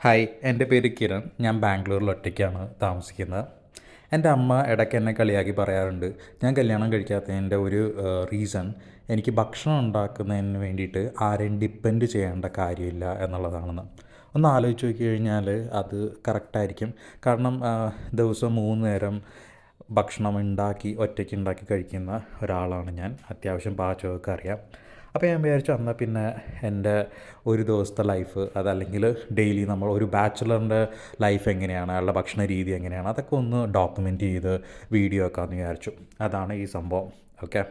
Hi, എൻ്റെ പേര് കിരൺ. ഞാൻ ബാംഗ്ലൂരിൽ ഒറ്റയ്ക്കാണ് താമസിക്കുന്നത്. എൻ്റെ അമ്മ ഇടയ്ക്ക് എന്നെ കളിയാക്കി പറയാറുണ്ട്, ഞാൻ കല്യാണം കഴിക്കാത്തതിൻ്റെ ഒരു റീസൺ എനിക്ക് ഭക്ഷണം ഉണ്ടാക്കുന്നതിന് വേണ്ടിയിട്ട് ആരെയും ഡിപ്പെൻഡ് ചെയ്യേണ്ട കാര്യമില്ല എന്നുള്ളതാണെന്ന്. ഒന്ന് ആലോചിച്ച് നോക്കി കഴിഞ്ഞാൽ അത് കറക്റ്റായിരിക്കും. കാരണം ദിവസം 3 നേരം ഭക്ഷണം ഒറ്റയ്ക്ക് ഉണ്ടാക്കി കഴിക്കുന്ന ഒരാളാണ് ഞാൻ. അത്യാവശ്യം പാചകമൊക്കെ അറിയാം. അപ്പോൾ ഞാൻ വിചാരിച്ചു എന്നാൽ പിന്നെ എൻ്റെ ഒരു ദിവസത്തെ ലൈഫ് അതല്ലെങ്കിൽ ഡെയിലി നമ്മൾ ഒരു ബാച്ചിലറിൻ്റെ ലൈഫ് എങ്ങനെയാണ്, അയാളുടെ ഭക്ഷണ രീതി എങ്ങനെയാണ്, അതൊക്കെ ഒന്ന് ഡോക്യുമെൻ്റ് ചെയ്ത് വീഡിയോ ആക്കാമെന്ന് വിചാരിച്ചു. അതാണ് ഈ സംഭവം. ഓക്കെ,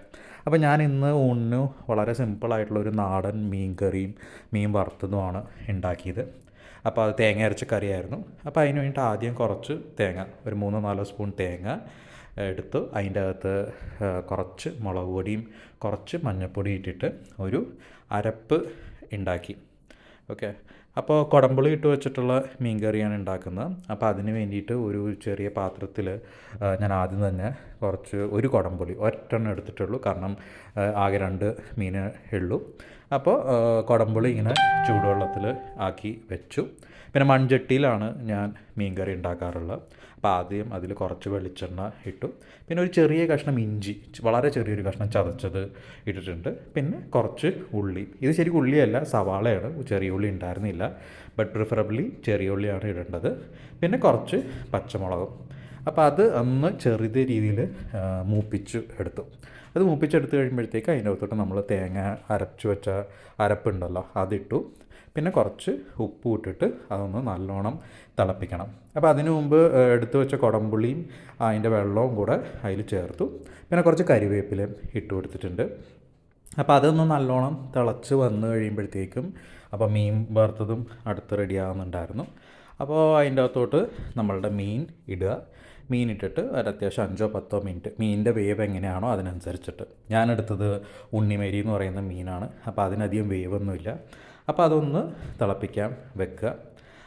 അപ്പോൾ ഞാൻ ഇന്ന് ഊണിന് വളരെ സിമ്പിളായിട്ടുള്ളൊരു നാടൻ മീൻ കറിയും മീൻ വറുത്തതുമാണ് ഉണ്ടാക്കിയത്. അപ്പോൾ അത് തേങ്ങ അരച്ച കറിയായിരുന്നു. അപ്പോൾ അതിന് വേണ്ടിയിട്ട് ആദ്യം കുറച്ച് തേങ്ങ, ഒരു 3-4 സ്പൂൺ തേങ്ങ എടുത്തു. അതിൻ്റെ അകത്ത് കുറച്ച് മുളക് പൊടിയും കുറച്ച് മഞ്ഞൾപ്പൊടി ഇട്ടിട്ട് ഒരു അരപ്പ് ഉണ്ടാക്കി. ഓക്കെ, അപ്പോൾ കുടംപുളി ഇട്ട് വെച്ചിട്ടുള്ള മീൻ കറിയാണ് ഉണ്ടാക്കുന്നത്. അപ്പോൾ അതിന് വേണ്ടിയിട്ട് ഒരു ചെറിയ പാത്രത്തിൽ ഞാൻ ആദ്യം തന്നെ ഒരു കുടംപുളി ഒറ്റെണ്ണം എടുത്തിട്ടുള്ളൂ. കാരണം ആകെ 2 മീൻ ഉള്ളൂ. അപ്പോൾ കുടംപുളി ഇങ്ങനെ ചൂടുവെള്ളത്തിൽ ആക്കി വെച്ചു. പിന്നെ മൺചട്ടിയിലാണ് ഞാൻ മീൻ കറി ഉണ്ടാക്കാറുള്ളത്. അപ്പോൾ ആദ്യം അതിൽ കുറച്ച് വെളിച്ചെണ്ണ ഇട്ടു. പിന്നെ ഒരു ചെറിയ കഷ്ണം ഇഞ്ചി, വളരെ ചെറിയൊരു കഷ്ണം ചതച്ചത് ഇട്ടിട്ടുണ്ട്. പിന്നെ കുറച്ച് ഉള്ളി, ഇത് ശരിക്കും ഉള്ളിയല്ല, സവാളയാണ്. ചെറിയ ഉള്ളി ഉണ്ടായിരുന്നില്ല, ബട്ട് പ്രിഫറബിളി ചെറിയ ഉള്ളിയാണ് ഇടേണ്ടത്. പിന്നെ കുറച്ച് പച്ചമുളകും. അപ്പോൾ അത് ഒന്ന് ചെറിയ രീതിയിൽ മൂപ്പിച്ച് എടുത്തു. അത് മൂപ്പിച്ചെടുത്ത് കഴിയുമ്പോഴത്തേക്ക് അതിൻ്റെ അകത്തോട്ട് നമ്മൾ തേങ്ങ അരച്ച് വെച്ച അരപ്പുണ്ടല്ലോ അതിട്ടു. പിന്നെ കുറച്ച് ഉപ്പും ഇട്ടിട്ട് അതൊന്ന് നല്ലോണം തിളപ്പിക്കണം. അപ്പോൾ അതിനു മുമ്പ് എടുത്തു വെച്ച കുടംപുളിയും അതിൻ്റെ വെള്ളവും കൂടെ അതിൽ ചേർത്തു. പിന്നെ കുറച്ച് കരിവേപ്പിലയും ഇട്ട് കൊടുത്തിട്ടുണ്ട്. അപ്പോൾ അതൊന്ന് നല്ലോണം തിളച്ച് വന്ന് കഴിയുമ്പോഴത്തേക്കും അപ്പോൾ മീൻ വറുത്തതും അടുത്ത് റെഡിയാകുന്നുണ്ടായിരുന്നു. അപ്പോൾ അതിൻ്റെ അകത്തോട്ട് നമ്മളുടെ മീൻ ഇടുക. മീൻ ഇട്ടിട്ട് ഒരു അത്യാവശ്യം 5-10 മിനിറ്റ്, മീനിൻ്റെ വേവ് എങ്ങനെയാണോ അതിനനുസരിച്ചിട്ട്. ഞാനെടുത്തത് ഉണ്ണിമേരി എന്ന് പറയുന്ന മീനാണ്. അപ്പോൾ അതിനധികം വേവൊന്നുമില്ല. അപ്പോൾ അതൊന്ന് തിളപ്പിക്കാൻ വെക്കുക.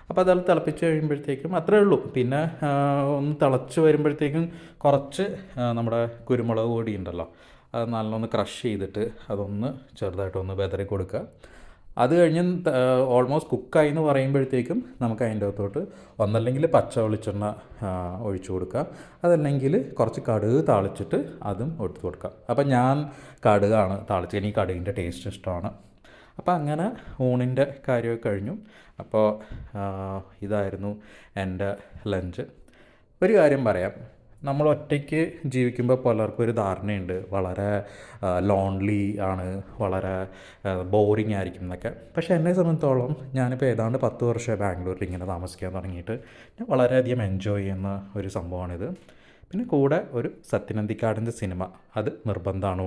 അപ്പോൾ അത് തിളപ്പിച്ച് കഴിയുമ്പോഴത്തേക്കും അത്രയേ ഉള്ളൂ. പിന്നെ ഒന്ന് തിളച്ച് വരുമ്പോഴത്തേക്കും കുറച്ച് നമ്മുടെ കുരുമുളക് പൊടി ഉണ്ടല്ലോ, അത് നല്ലൊന്ന് ക്രഷ് ചെയ്തിട്ട് അതൊന്ന് ചെറുതായിട്ടൊന്ന് വെതറി കൊടുക്കുക. അത് കഴിഞ്ഞ് ഓൾമോസ്റ്റ് കുക്കായി എന്ന് പറയുമ്പോഴത്തേക്കും നമുക്ക് അതിൻ്റെ അകത്തോട്ട് ഒന്നല്ലെങ്കിൽ പച്ച വെളിച്ചെണ്ണ ഒഴിച്ചു കൊടുക്കുക, അതല്ലെങ്കിൽ കുറച്ച് കടുക് താളിച്ചിട്ട് അതും എടുത്ത് കൊടുക്കുക. അപ്പം ഞാൻ കടുകാണ് താളിച്ചത്, എനിക്ക് കടുകിൻ്റെ ടേസ്റ്റ് ഇഷ്ടമാണ്. അപ്പോൾ അങ്ങനെ ഊണിൻ്റെ കാര്യമൊക്കെ കഴിഞ്ഞു. അപ്പോൾ ഇതായിരുന്നു എൻ്റെ ലഞ്ച്. ഒരു കാര്യം പറയാം, നമ്മൾ ഒറ്റയ്ക്ക് ജീവിക്കുമ്പോൾ പലർക്കും ഒരു ധാരണയുണ്ട് വളരെ ലോൺലി ആണ്, വളരെ ബോറിംഗ് ആയിരിക്കും എന്നൊക്കെ. പക്ഷേ എന്നെ സംബന്ധിച്ചോളം ഞാനിപ്പോൾ ഏതാണ്ട് 10 വർഷമായി ബാംഗ്ലൂരിൽ ഇങ്ങനെ താമസിക്കാൻ തുടങ്ങിയിട്ട് ഞാൻ വളരെയധികം എൻജോയ് ചെയ്യുന്ന ഒരു സംഭവമാണിത്. പിന്നെ കൂടെ ഒരു സത്യനന്ദിക്കാടിൻ്റെ സിനിമ അത് നിർബന്ധമാണ്.